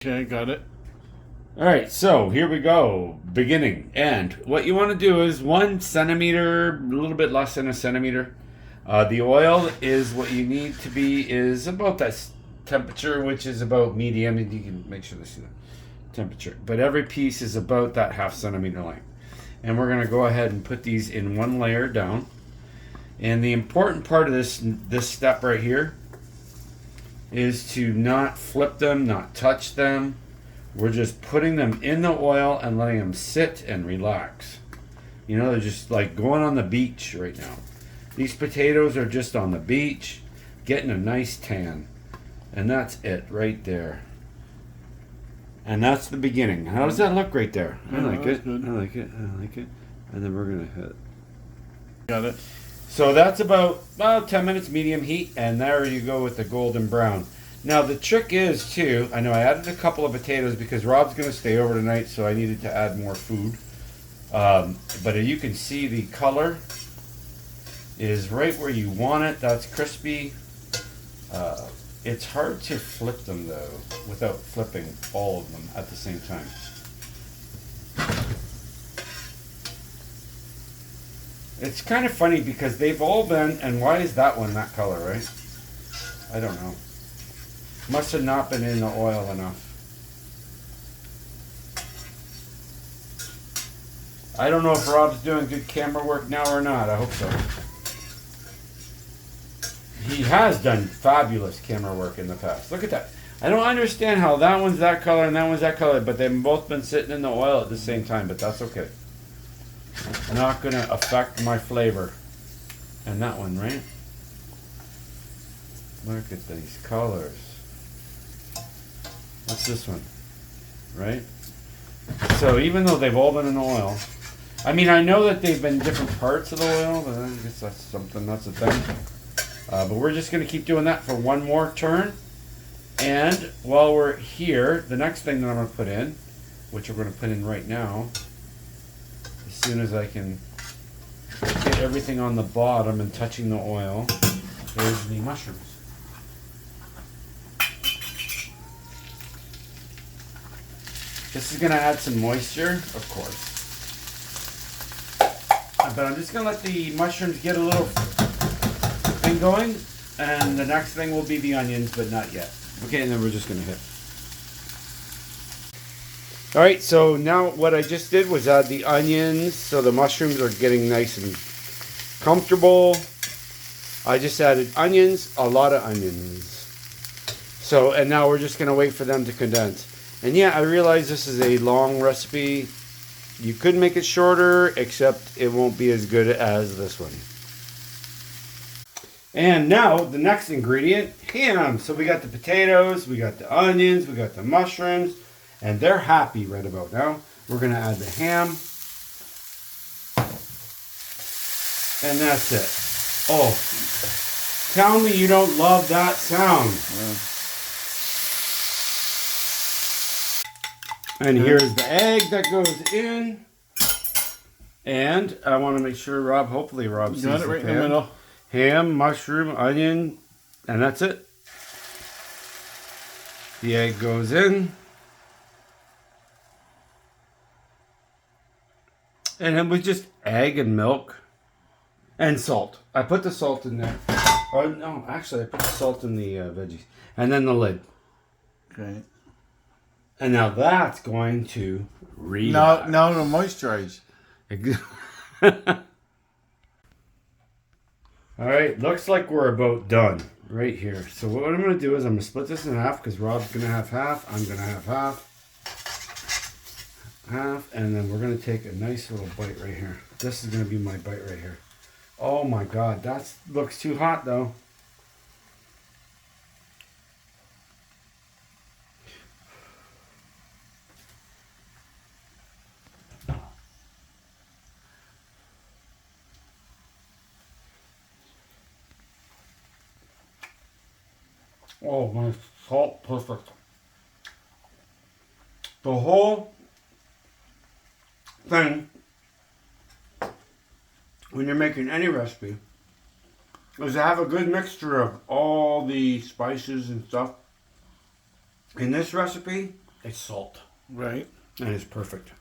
Okay, got it. All right, so here we go. Beginning. And what you want to do is 1 centimeter, a little bit less than a centimeter. The oil is what you need to be is about that temperature, which is about medium. And you can make sure this is the temperature. But every piece is about that ½ centimeter length. And we're going to go ahead and put these in one layer down. And the important part of this step right here is to not flip them, not touch them. We're just putting them in the oil and letting them sit and relax. You know, they're just like going on the beach right now. These potatoes are just on the beach, getting a nice tan. And that's it right there. And that's the beginning. How does that look right there? I like it. Good. I like it. I like it. And then we're going to hit. Got it. So that's about 10 minutes medium heat. And there you go with the golden brown. Now the trick is too, I know I added a couple of potatoes because Rob's going to stay over tonight, so I needed to add more food. But you can see the color is right where you want it. That's crispy. It's hard to flip them though, without flipping all of them at the same time. It's kind of funny because they've all been, and why is that one that color, right? I don't know. Must have not been in the oil enough. I don't know if Rob's doing good camera work now or not. I hope so. He has done fabulous camera work in the past. Look at that. I don't understand how that one's that color and that one's that color, but they've both been sitting in the oil at the same time, but that's okay. It's not going to affect my flavor. And that one, right? Look at these colors. What's this one? Right? So even though they've all been in oil, I mean, I know that they've been different parts of the oil, but I guess that's something, that's a thing. But we're just going to keep doing that for one more turn. And while we're here, the next thing that I'm going to put in, which we're going to put in right now, as soon as I can get everything on the bottom and touching the oil, is the mushrooms. This is going to add some moisture, of course. But I'm just going to let the mushrooms get a little thing going. And the next thing will be the onions, but not yet. Okay, and then we're just going to hit. Alright, so now what I just did was add the onions. So the mushrooms are getting nice and comfortable. I just added onions, a lot of onions. So, and now we're just going to wait for them to condense. And yeah, I realize this is a long recipe. You could make it shorter, except it won't be as good as this one. And now, the next ingredient, ham. So we got the potatoes, we got the onions, we got the mushrooms, and they're happy right about now. We're going to add the ham. And that's it. Oh, tell me you don't love that sound. Yeah. And here's the egg that goes in. And I want to make sure hopefully Rob sees Got it right in the middle. Ham, mushroom, onion, and that's it. The egg goes in. And it was just egg and milk and salt. I put the salt in there. Oh, no, actually I put the salt in the veggies. And then the lid. Okay. And now that's going to relax. Now to moisturize. Alright, looks like we're about done right here. So what I'm going to do is I'm going to split this in half because Rob's going to have half. I'm going to have half. Half. And then we're going to take a nice little bite right here. This is going to be my bite right here. Oh my god, that looks too hot though. Oh, my salt, perfect. The whole thing, when you're making any recipe, is to have a good mixture of all the spices and stuff. In this recipe, it's salt. Right. And it's perfect.